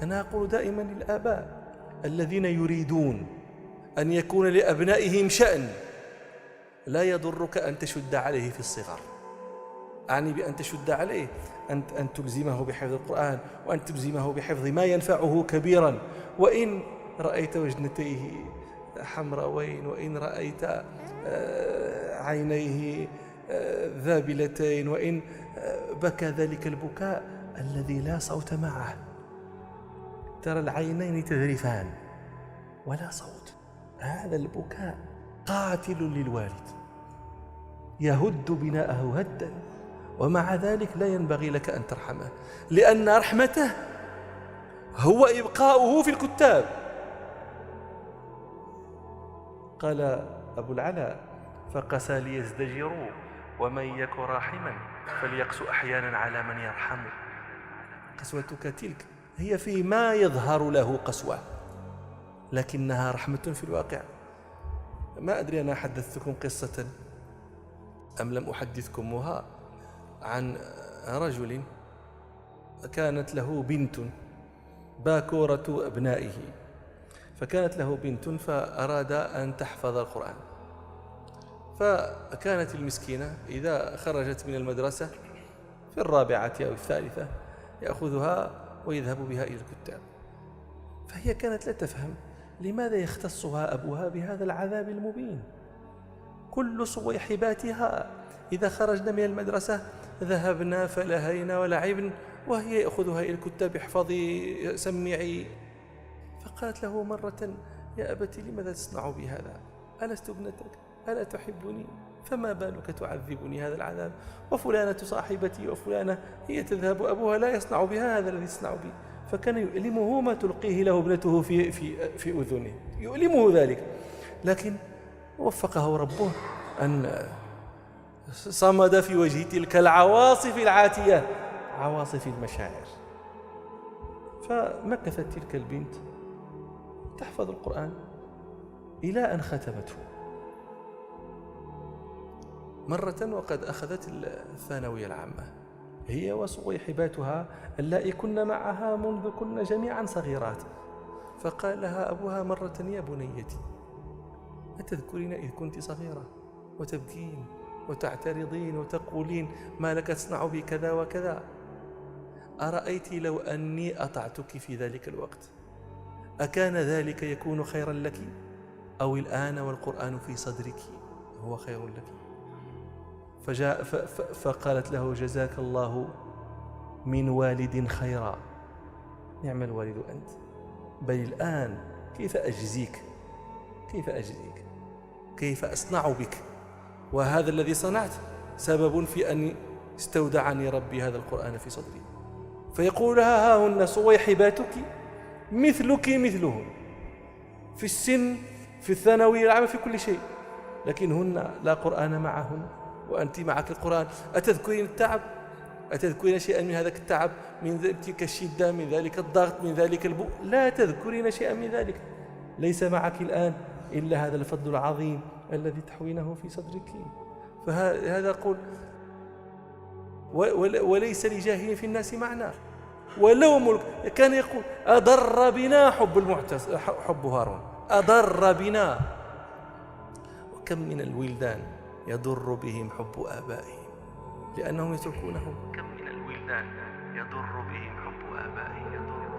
أنا أقول دائما للآباء الذين يريدون أن يكون لأبنائهم شأن لا يضرك أن تشد عليه في الصغر. أعني بأن تشد عليه أن تلزمه بحفظ القرآن، وأن تلزمه بحفظ ما ينفعه كبيرا. وإن رأيت وجنتيه حمراوين، وإن رأيت عينيه ذابلتين، وإن بكى ذلك البكاء الذي لا صوت معه، ترى العينين تذرفان ولا صوت، هذا البكاء قاتل للوالد يهد بناءه هدا، ومع ذلك لا ينبغي لك أن ترحمه، لأن رحمته هو إبقاؤه في الكتاب. قال أبو العلاء: فقسى ليزدجروا، ومن يك راحما فليقسو أحيانا على من يرحم. قسوتك تلك هي فيما يظهر له قسوة، لكنها رحمة في الواقع. ما أدري أنا حدثتكم قصة أم لم أحدثكمها عن رجل كانت له بنت باكورة أبنائه، فكانت له بنت فأراد أن تحفظ القرآن، فكانت المسكينة إذا خرجت من المدرسة في الرابعة أو الثالثة يأخذها ويذهب بها إلى الكتاب، فهي كانت لا تفهم لماذا يختصها أبوها بهذا العذاب المبين. كل صويحباتها إذا خرجنا من المدرسة ذهبنا فلهينا ولعبن، وهي يأخذها إلى الكتاب: احفظي سمعي. فقالت له مرة: يا أبتي لماذا تصنع بي هذا؟ ألست ابنتك؟ ألا تحبني؟ فما بالك تعذبني هذا العذاب؟ وفلانة صاحبتي وفلانة هي تذهب أبوها لا يصنع بها هذا الذي يصنع بي. فكان يؤلمه ما تلقيه له ابنته في أذنه، يؤلمه ذلك، لكن وفقه ربه أن صمد في وجه تلك العواصف العاتية، عواصف المشاعر. فمكثت تلك البنت تحفظ القرآن إلى أن ختمته مرة، وقد أخذت الثانوية العامة هي وصويحباتها اللائي كن معها منذ كن جميعا صغيرات. فقال لها أبوها مرة: يا بنيتي، أتذكرين إذ كنت صغيرة وتبكين وتعترضين وتقولين ما لك تصنع بي كذا وكذا؟ أرأيت لو أني أطعتك في ذلك الوقت أكان ذلك يكون خيرا لك، أو الآن والقرآن في صدرك هو خير لك؟ فقالت له: جزاك الله من والد خيرا، نعم الوالد أنت، بل الآن كيف أجزيك، كيف أصنع بك؟ وهذا الذي صنعت سبب في أن استودعني ربي هذا القرآن في صدري. فيقول لها: ها هن صويحباتك مثلك مثلهم في السن، في الثانوية العامة، في كل شيء، لكن هن لا قرآن معهن وأنت معك القرآن. أتذكرين التعب؟ أتذكرين شيئا من هذا التعب، من تلك الشدة، من ذلك الضغط، من ذلك البؤس؟ لا تذكرين شيئا من ذلك. ليس معك الآن إلا هذا الفضل العظيم الذي تحوينه في صدرك. فهذا أقول: وليس لجاهل في الناس معنى. ولو ملك كان يقول: أضر بنا حب هارون، أضر بنا. وكم من الولدان يضر بهم حب آبائهم لأنهم يتركونهم. كم من الولدان يضر بهم حب آبائهم.